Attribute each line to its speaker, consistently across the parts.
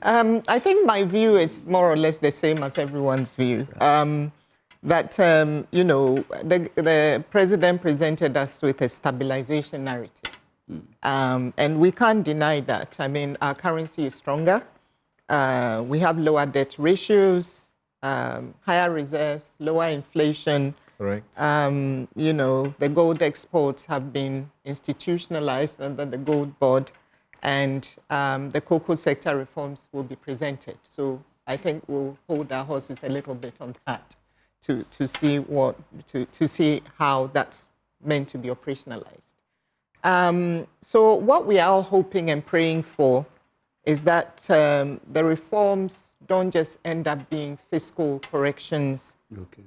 Speaker 1: I think my view is more or less the same as everyone's view. You know, the president presented us with a stabilization narrative. And we can't deny that. I mean, our currency is stronger. We have lower debt ratios, higher reserves, lower inflation.
Speaker 2: Correct.
Speaker 1: You know, the gold exports have been institutionalized under the gold board, and the cocoa sector reforms will be presented. So I think we'll hold our horses a little bit on that to see how that's meant to be operationalized. So what we are all hoping and praying for is that the reforms don't just end up being fiscal corrections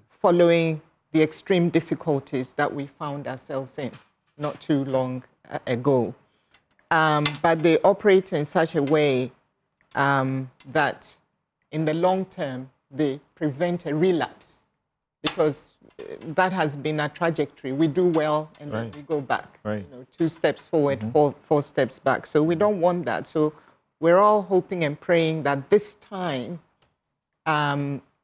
Speaker 1: following the extreme difficulties that we found ourselves in not too long ago. But they operate in such a way that in the long term, they prevent a relapse, because that has been our trajectory. We do well and then we go back. You know, 2 steps forward, four steps back. So we don't want that. So we're all hoping and praying that this time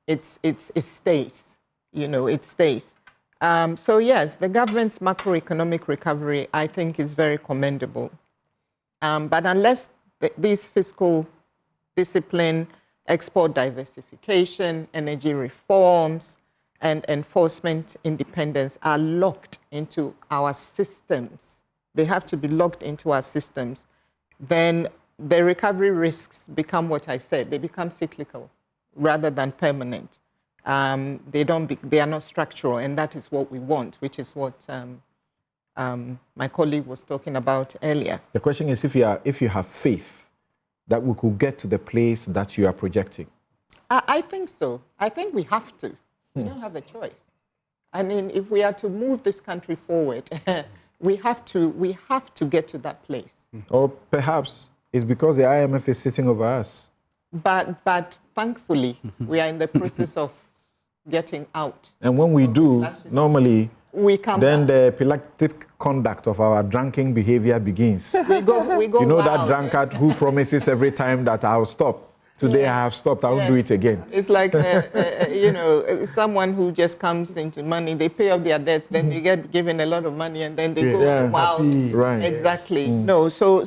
Speaker 1: it stays. You know, it stays. So yes, the government's macroeconomic recovery, I think, is very commendable. But unless these fiscal discipline, export diversification, energy reforms, and enforcement independence are locked into our systems, they have to be locked into our systems, then the recovery risks become what I said. They become cyclical rather than permanent. They are not structural, and that is what we want, which is what my colleague was talking about earlier.
Speaker 2: The question is if you have faith that we could get to the place that you are projecting.
Speaker 1: I think so. I think we have to. We don't have a choice. I mean, if we are to move this country forward, we have to get to that place.
Speaker 2: Or perhaps it's because the IMF is sitting over us.
Speaker 1: But thankfully, we are in the process of getting out.
Speaker 2: And when we do, normally, then the epileptic conduct of our drinking behavior begins.
Speaker 1: We go
Speaker 2: you know
Speaker 1: wild.
Speaker 2: That drunkard who promises every time that I'll stop. Today I have stopped, I won't do it again.
Speaker 1: It's like, you know, someone who just comes into money, they pay off their debts, then they get given a lot of money, and then they go wild.
Speaker 2: Right.
Speaker 1: Exactly. No, so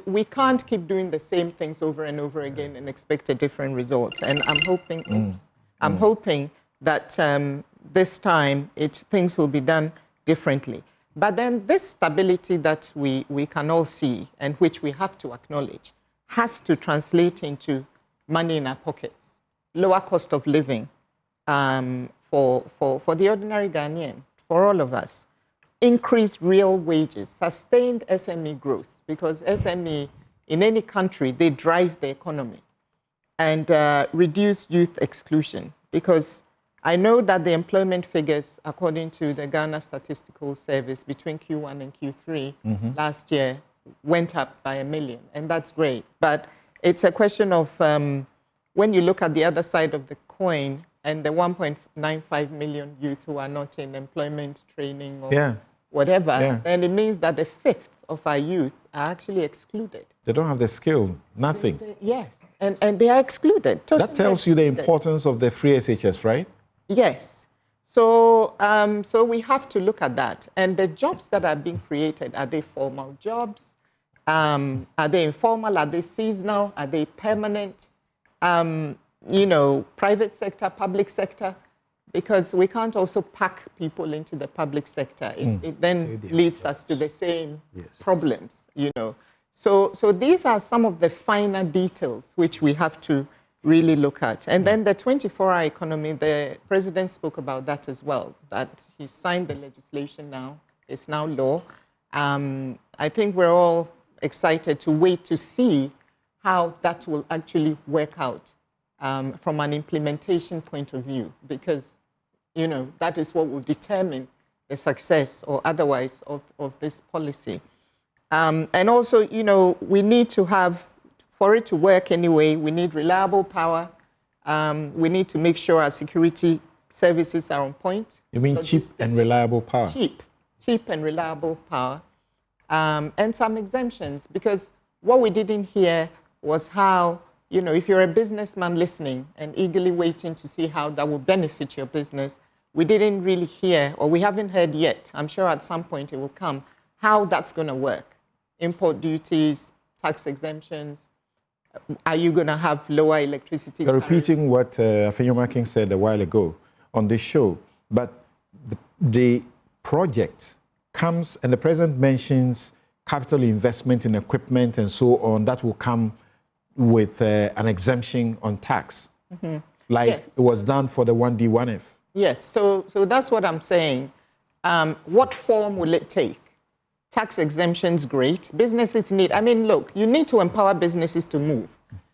Speaker 1: we can't keep doing the same things over and over again and expect a different result. And I'm hoping that this time things will be done differently. But then this stability that we can all see and which we have to acknowledge has to translate into money in our pockets, lower cost of living for the ordinary Ghanaian, for all of us, increased real wages, sustained SME growth, because SME in any country, they drive the economy, and reduce youth exclusion, because I know that the employment figures, according to the Ghana Statistical Service, between Q1 and Q3 last year went up by 1 million, and that's great. But it's a question of when you look at the other side of the coin and the 1.95 million youth who are not in employment training or whatever, then it means that 1/5 of our youth are actually excluded.
Speaker 2: They don't have the skill, nothing.
Speaker 1: Yes, and they are excluded. Totally
Speaker 2: that tells you the importance of the free SHS, right?
Speaker 1: Yes. So, so we have to look at that. And the jobs that are being created, are they formal jobs? Are they informal? Are they seasonal? Are they permanent? You know, private sector, public sector? Because we can't also pack people into the public sector. It then leads us to the same problems, you know. So these are some of the finer details which we have to really look at. And then the 24-hour economy, the president spoke about that as well, that he signed the legislation now. It's now law. I think we're all excited to wait to see how that will actually work out from an implementation point of view, because, you know, that is what will determine the success or otherwise of this policy. And also, you know, we need to have, for it to work anyway, we need reliable power. We need to make sure our security services are on point.
Speaker 2: You mean cheap and reliable power?
Speaker 1: Cheap and reliable power. And some exemptions, because what we didn't hear was how, you know, if you're a businessman listening and eagerly waiting to see how that will benefit your business, we didn't really hear, or we haven't heard yet, I'm sure at some point it will come, how that's going to work. Import duties, tax exemptions. Are you going to have lower electricity tariffs?
Speaker 2: Repeating what Afenyoman King said a while ago on this show, but the project comes, and the president mentions capital investment in equipment and so on, that will come with an exemption on tax, like
Speaker 1: yes.
Speaker 2: It was done for the 1D, 1F.
Speaker 1: Yes, so that's what I'm saying. What form will it take? Tax exemptions, great. Businesses need, I mean, look, you need to empower businesses to move,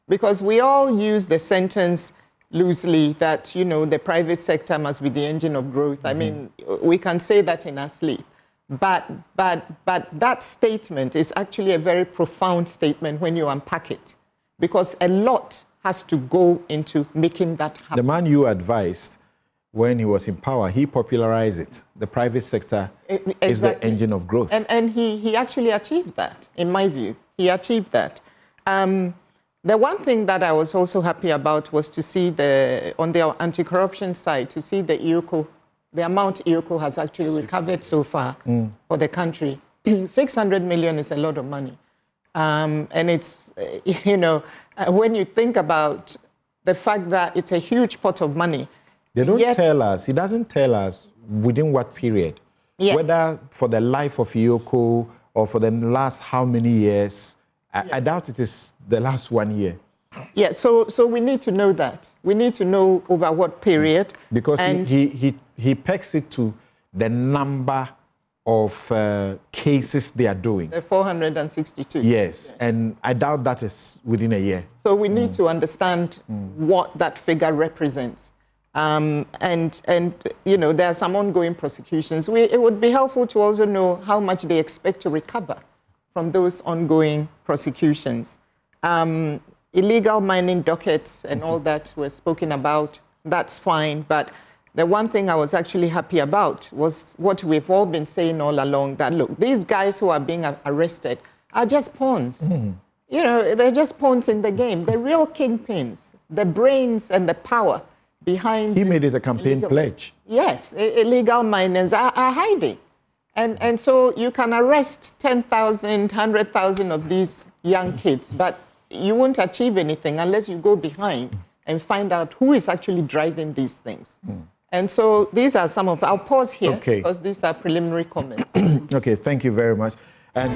Speaker 1: because we all use the sentence loosely that, you know, the private sector must be the engine of growth. I mean, we can say that in our sleep. But that statement is actually a very profound statement when you unpack it, because a lot has to go into making that happen.
Speaker 2: The man you advised when he was in power, he popularized it. The private sector is the engine of growth.
Speaker 1: And he actually achieved that, in my view. He achieved that. The one thing that I was also happy about was to see on the anti-corruption side, to see the EOCO, the amount EOCO has actually recovered so far for the country. 600 million is a lot of money. And it's, you know, when you think about the fact that it's a huge pot of money.
Speaker 2: They don't tell us, he doesn't tell us within what period.
Speaker 1: Yes.
Speaker 2: Whether for the life of EOCO or for the last how many years. I doubt it is the last 1 year.
Speaker 1: Yeah, so we need to know that. We need to know over what period.
Speaker 2: Because he pegs it to the number of cases they are doing.
Speaker 1: The 462.
Speaker 2: Yes, and I doubt that is within a year.
Speaker 1: So we need to understand what that figure represents. And you know, there are some ongoing prosecutions. It would be helpful to also know how much they expect to recover from those ongoing prosecutions. Illegal mining dockets and all that were spoken about, that's fine. But the one thing I was actually happy about was what we've all been saying all along, that look, these guys who are being arrested are just pawns. You know, they're just pawns in the game. The real kingpins, the brains and the power behind
Speaker 2: He made it a campaign pledge.
Speaker 1: Yes, illegal miners are hiding. And so you can arrest 10,000, 100,000 of these young kids, but you won't achieve anything unless you go behind and find out who is actually driving these things. And so these are some of, I'll pause here because these are preliminary comments.
Speaker 2: Okay, thank you very much. And